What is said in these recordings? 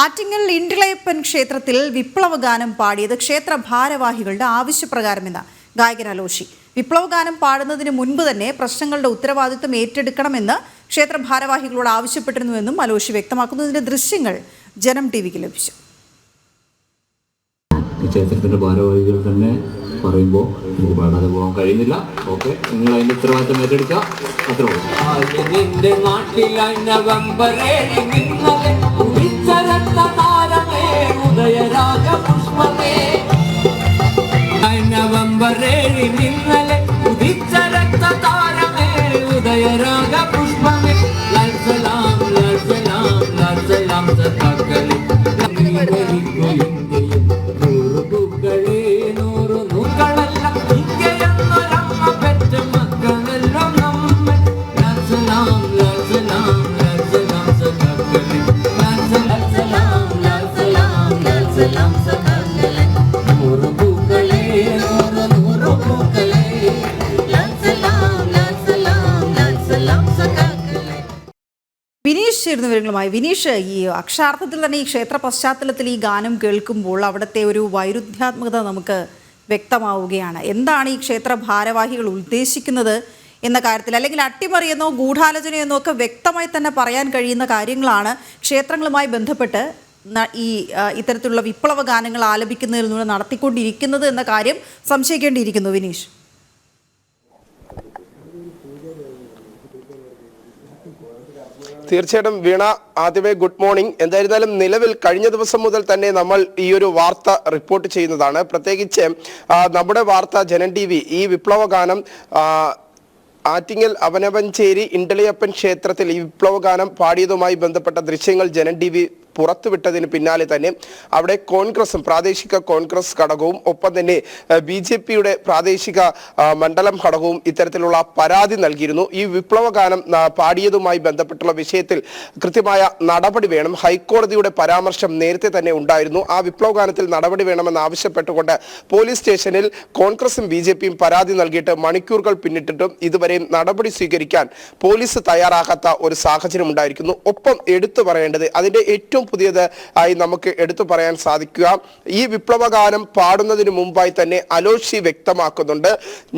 ആറ്റിങ്ങൽ ഇണ്ടിളയപ്പൻ ക്ഷേത്രത്തിൽ വിപ്ലവഗാനം പാടിയത് ക്ഷേത്ര ഭാരവാഹികളുടെ ആവശ്യപ്രകാരമെന്ന് ഗായകൻ അലോഷി. വിപ്ലവഗാനം പാടുന്നതിന് മുൻപ് തന്നെ പ്രശ്നങ്ങളുടെ ഉത്തരവാദിത്വം ഏറ്റെടുക്കണമെന്ന് ക്ഷേത്ര ഭാരവാഹികളോട് ആവശ്യപ്പെട്ടിരുന്നുവെന്നും അലോഷി വ്യക്തമാക്കുന്നതിന്റെ ദൃശ്യങ്ങൾ ജനം ടിവിക്ക് ലഭിച്ചു. ക്ഷേത്രത്തിന്റെ ഭാരവാഹികൾ തന്നെ പറയുമ്പോൾ എനിക്ക് പാടാതെ പോകാൻ കഴിയുന്നില്ല. ഓക്കെ, നിങ്ങൾ അതിന്റെ ഉത്തരവാദിത്തം ഏറ്റെടുക്കുക. അത്ര വിനീഷ് ചേർന്ന് വിവരങ്ങളുമായി. വിനീഷ്, ഈ അക്ഷരാർത്ഥത്തിൽ തന്നെ ഈ ക്ഷേത്ര പശ്ചാത്തലത്തിൽ ഈ ഗാനം കേൾക്കുമ്പോൾ അവിടുത്തെ ഒരു വൈരുദ്ധ്യാത്മകത നമുക്ക് വ്യക്തമാവുകയാണ്. എന്താണ് ഈ ക്ഷേത്ര ഭാരവാഹികൾ ഉദ്ദേശിക്കുന്നത് എന്ന കാര്യത്തിൽ, അല്ലെങ്കിൽ അട്ടിമറിയെന്നോ ഗൂഢാലോചനയെന്നോ ഒക്കെ വ്യക്തമായി തന്നെ പറയാൻ കഴിയുന്ന കാര്യങ്ങളാണ് ക്ഷേത്രങ്ങളുമായി ബന്ധപ്പെട്ട് ഈ ഇത്തരത്തിലുള്ള വിപ്ലവ ഗാനങ്ങൾ ആലപിക്കുന്നതിൽ നിന്ന് നടത്തിക്കൊണ്ടിരിക്കുന്നത് എന്ന കാര്യം സംശയിക്കേണ്ടിയിരിക്കുന്നു. വിനീഷ്, തീർച്ചയായിട്ടും വീണ, ആദ്യമേ ഗുഡ് മോർണിംഗ്. എന്തായിരുന്നാലും നിലവിൽ കഴിഞ്ഞ ദിവസം മുതൽ തന്നെ നമ്മൾ ഈ ഒരു വാർത്ത റിപ്പോർട്ട് ചെയ്യുന്നതാണ്. പ്രത്യേകിച്ച് നമ്മുടെ വാർത്ത ജനം ടി വി ഈ വിപ്ലവഗാനം ആറ്റിങ്ങൽ അവനവഞ്ചേരി ഇണ്ടിളയപ്പൻ ക്ഷേത്രത്തിൽ ഈ വിപ്ലവഗാനം പാടിയതുമായി ബന്ധപ്പെട്ട ദൃശ്യങ്ങൾ ജനം ടി വി പുറത്തുവിട്ടതിന് പിന്നാലെ തന്നെ അവിടെ കോൺഗ്രസും പ്രാദേശിക കോൺഗ്രസ് ഘടകവും ഒപ്പം തന്നെ BJPയുടെ പ്രാദേശിക മണ്ഡലം ഘടകവും ഇത്തരത്തിലുള്ള പരാതി നൽകിയിരുന്നു. ഈ വിപ്ലവഗാനം പാടിയതുമായി ബന്ധപ്പെട്ടുള്ള വിഷയത്തിൽ കൃത്യമായ നടപടി വേണം. ഹൈക്കോടതിയുടെ പരാമർശം നേരത്തെ തന്നെ ഉണ്ടായിരുന്നു. ആ വിപ്ലവഗാനത്തിൽ നടപടി വേണമെന്ന് ആവശ്യപ്പെട്ടുകൊണ്ട് പോലീസ് സ്റ്റേഷനിൽ കോൺഗ്രസും BJPയും പരാതി നൽകിയിട്ട് മണിക്കൂറുകൾ പിന്നിട്ടിട്ടും ഇതുവരെയും നടപടി സ്വീകരിക്കാൻ പോലീസ് തയ്യാറാകാത്ത ഒരു സാഹചര്യം ഉണ്ടായിരിക്കുന്നു. ഒപ്പം എടുത്തു പറയേണ്ടത്, അതിന്റെ ഏറ്റവും പുതിയത് ആയി നമുക്ക് എടുത്തു പറയാൻ സാധിക്കുക, ഈ വിപ്ലവഗാനം പാടുന്നതിന് മുമ്പായി തന്നെ അലോഷി വ്യക്തമാക്കുന്നുണ്ട്,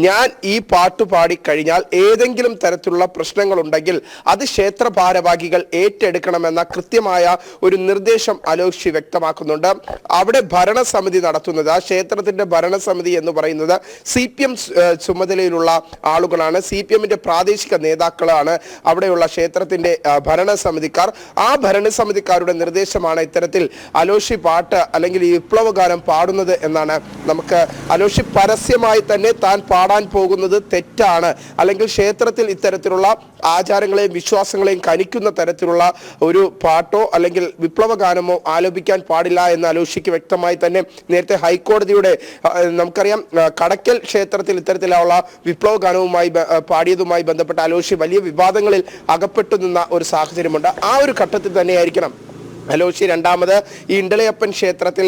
ഞാൻ ഈ പാട്ട് പാടിക്കഴിഞ്ഞാൽ ഏതെങ്കിലും തരത്തിലുള്ള പ്രശ്നങ്ങൾ ഉണ്ടെങ്കിൽ അത് ക്ഷേത്ര ഭാരവാഹികൾ ഏറ്റെടുക്കണമെന്ന കൃത്യമായ ഒരു നിർദ്ദേശം അലോഷി വ്യക്തമാക്കുന്നുണ്ട്. അവിടെ ഭരണസമിതി നടത്തുന്നത്, ആ ക്ഷേത്രത്തിന്റെ ഭരണസമിതി എന്ന് പറയുന്നത് CPM ചുമതലയിലുള്ള ആളുകളാണ്. CPMന്റെ പ്രാദേശിക നേതാക്കളാണ് അവിടെയുള്ള ക്ഷേത്രത്തിന്റെ ഭരണസമിതിക്കാർ. ആ ഭരണസമിതിക്കാരുടെ നിർദ്ദേശമാണ് ഇത്തരത്തിൽ അലോഷി പാട്ട് അല്ലെങ്കിൽ ഈ വിപ്ലവഗാനം പാടുന്നത് എന്നാണ് നമുക്ക്. അലോഷി പരസ്യമായി തന്നെ താൻ പാടാൻ പോകുന്നത് തെറ്റാണ്, അല്ലെങ്കിൽ ക്ഷേത്രത്തിൽ ഇത്തരത്തിലുള്ള ആചാരങ്ങളെയും വിശ്വാസങ്ങളെയും കനിക്കുന്ന തരത്തിലുള്ള ഒരു പാട്ടോ അല്ലെങ്കിൽ വിപ്ലവഗാനമോ ആലപിക്കാൻ പാടില്ല എന്ന് അലോഷിക്ക് വ്യക്തമായി തന്നെ നേരത്തെ ഹൈക്കോടതിയുടെ, നമുക്കറിയാം കടക്കൽ ക്ഷേത്രത്തിൽ ഇത്തരത്തിലുള്ള വിപ്ലവഗാനവുമായി പാടിയതുമായി ബന്ധപ്പെട്ട അലോഷി വലിയ വിവാദങ്ങളിൽ അകപ്പെട്ടു നിന്ന ഒരു സാഹചര്യമുണ്ട്. ആ ഒരു ഘട്ടത്തിൽ തന്നെയായിരിക്കണം അലോഷി രണ്ടാമത് ഈ ഇണ്ടിളയപ്പൻ ക്ഷേത്രത്തിൽ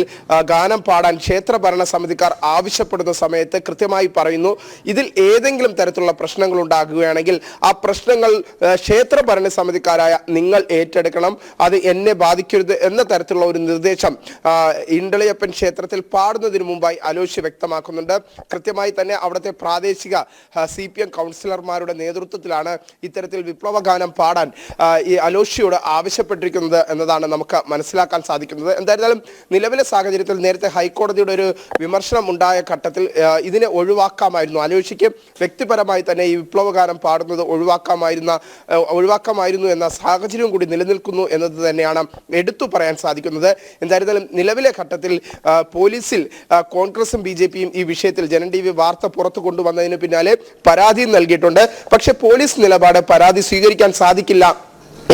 ഗാനം പാടാൻ ക്ഷേത്ര ഭരണ സമിതിക്കാർ ആവശ്യപ്പെടുന്ന സമയത്ത് കൃത്യമായി പറയുന്നു, ഇതിൽ ഏതെങ്കിലും തരത്തിലുള്ള പ്രശ്നങ്ങൾ ഉണ്ടാകുകയാണെങ്കിൽ ആ പ്രശ്നങ്ങൾ ക്ഷേത്ര ഭരണ സമിതിക്കാരായ നിങ്ങൾ ഏറ്റെടുക്കണം, അത് എന്നെ ബാധിക്കരുത് എന്ന തരത്തിലുള്ള ഒരു നിർദ്ദേശം ഇണ്ടിളയപ്പൻ ക്ഷേത്രത്തിൽ പാടുന്നതിന് മുമ്പായി അലോഷി വ്യക്തമാക്കുന്നുണ്ട്. കൃത്യമായി തന്നെ അവിടുത്തെ പ്രാദേശിക CPM കൗൺസിലർമാരുടെ നേതൃത്വത്തിലാണ് ഇത്തരത്തിൽ വിപ്ലവഗാനം പാടാൻ ഈ അലോഷിയോട് ആവശ്യപ്പെട്ടിരിക്കുന്നത് എന്നതാണ് നമുക്ക് മനസ്സിലാക്കാൻ സാധിക്കുന്നത്. എന്തായിരുന്നാലും നിലവിലെ സാഹചര്യത്തിൽ നേരത്തെ ഹൈക്കോടതിയുടെ ഒരു വിമർശനം ഉണ്ടായ ഘട്ടത്തിൽ ഇതിനെ ഒഴിവാക്കാമായിരുന്നു, അലോഷിക്ക് വ്യക്തിപരമായി തന്നെ ഈ വിപ്ലവഗാനം പാടുന്നത് ഒഴിവാക്കാമായിരുന്നു എന്ന സാഹചര്യം കൂടി നിലനിൽക്കുന്നു എന്നത് തന്നെയാണ് എടുത്തു പറയാൻ സാധിക്കുന്നത്. എന്തായിരുന്നാലും നിലവിലെ ഘട്ടത്തിൽ പോലീസിൽ കോൺഗ്രസും BJPയും ഈ വിഷയത്തിൽ ജനം TV വാർത്ത പുറത്തു കൊണ്ടുവന്നതിന് പിന്നാലെ പരാതി നൽകിയിട്ടുണ്ട്. പക്ഷെ പോലീസ് നിലപാട് പരാതി സ്വീകരിക്കാൻ സാധിക്കില്ല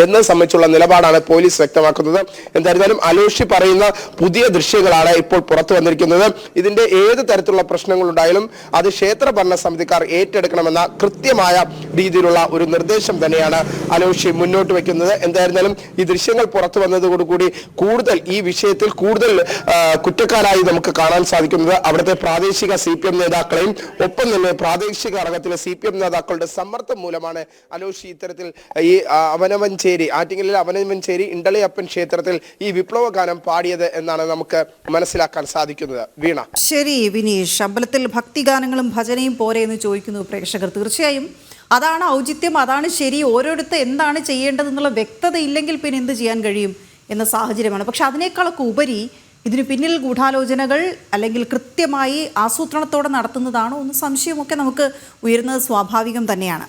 എന്നത് സംബന്ധിച്ചുള്ള നിലപാടാണ് പോലീസ് വ്യക്തമാക്കുന്നത്. എന്തായിരുന്നാലും അലോഷി പറയുന്ന പുതിയ ദൃശ്യങ്ങളാണ് ഇപ്പോൾ പുറത്തു വന്നിരിക്കുന്നത്. ഇതിന്റെ ഏത് തരത്തിലുള്ള പ്രശ്നങ്ങൾ ഉണ്ടായാലും അത് ക്ഷേത്ര ഭരണ സമിതിക്കാർ ഏറ്റെടുക്കണമെന്ന കൃത്യമായ രീതിയിലുള്ള ഒരു നിർദ്ദേശം തന്നെയാണ് അലോഷി മുന്നോട്ട് വെക്കുന്നത്. എന്തായിരുന്നാലും ഈ ദൃശ്യങ്ങൾ പുറത്തു വന്നതോടുകൂടി കൂടുതൽ ഈ വിഷയത്തിൽ കൂടുതൽ കുറ്റക്കാരായി നമുക്ക് കാണാൻ സാധിക്കുന്നത് അവിടുത്തെ പ്രാദേശിക CPM നേതാക്കളെയും ഒപ്പം തന്നെ പ്രാദേശിക ഘടകത്തിലെ CPM നേതാക്കളുടെ സമ്മർദ്ദം മൂലമാണ് അലോഷി ഇത്തരത്തിൽ ഈ അവനവൻ അവനമഞ്ചേരി, ആറ്റിങ്ങലിലെ അവനമഞ്ചേരി ഇണ്ടളിയപ്പൻ ക്ഷേത്രത്തിൽ ഈ വിപ്ലവ ഗാനം പാടിയത് എന്നാണ് നമുക്ക് മനസ്സിലാക്കാൻ സാധിക്കുന്നത്. വീണ. ശരി വിനീഷ്, അമ്പലത്തിൽ ഭക്തിഗാനങ്ങളും ഭജനയും പോരെ എന്ന് ചോദിക്കുന്നു പ്രേക്ഷകർ. തീർച്ചയായും അതാണ് ഔചിത്യം, അതാണ് ശരി. ഓരോരുത്തർ എന്താണ് ചെയ്യേണ്ടതെന്നുള്ള വ്യക്തത ഇല്ലെങ്കിൽ പിന്നെ എന്ത് ചെയ്യാൻ കഴിയും എന്ന സാഹചര്യമാണ്. പക്ഷെ അതിനേക്കാളൊക്കെ ഉപരി ഇതിന് പിന്നിൽ ഗൂഢാലോചനകൾ അല്ലെങ്കിൽ കൃത്യമായി ആസൂത്രണത്തോടെ നടത്തുന്നതാണോ എന്ന് സംശയമൊക്കെ നമുക്ക് ഉയരുന്നത് സ്വാഭാവികം തന്നെയാണ്.